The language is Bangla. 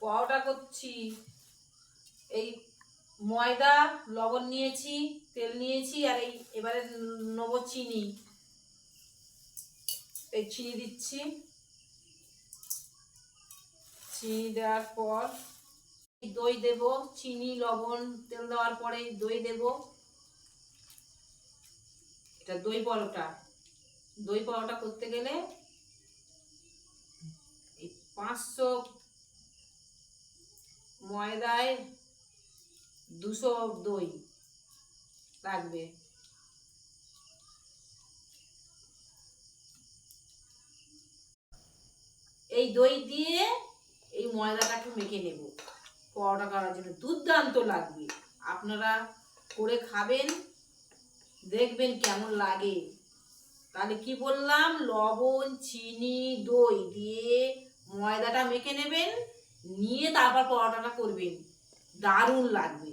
পরোটা করছি। এই ময়দা, লবণ নিয়েছি, তেল নিয়েছি, আর এবারে নেব চিনি। এই চিনি দিচ্ছি। চিনি দেওয়ার পর দই দেব। চিনি, লবণ, তেল দেওয়ার পরে দই দেব। এটা দই পরোটা। দই পরোটা করতে গেলে এই 500 ময়দায় 200 দই লাগবে। এই দই দিয়ে এই ময়দাটাকে মেখে নেব পরোটা করার জন্য। দুর্দান্ত লাগবে। আপনারা করে খাবেন, দেখবেন কেমন লাগে। তাহলে কি বললাম, লবণ, চিনি, দই দিয়ে ময়দাটা মেখে নেবেন, নিয়ে তারপর পরোটাটা করবেন, দারুণ লাগবে।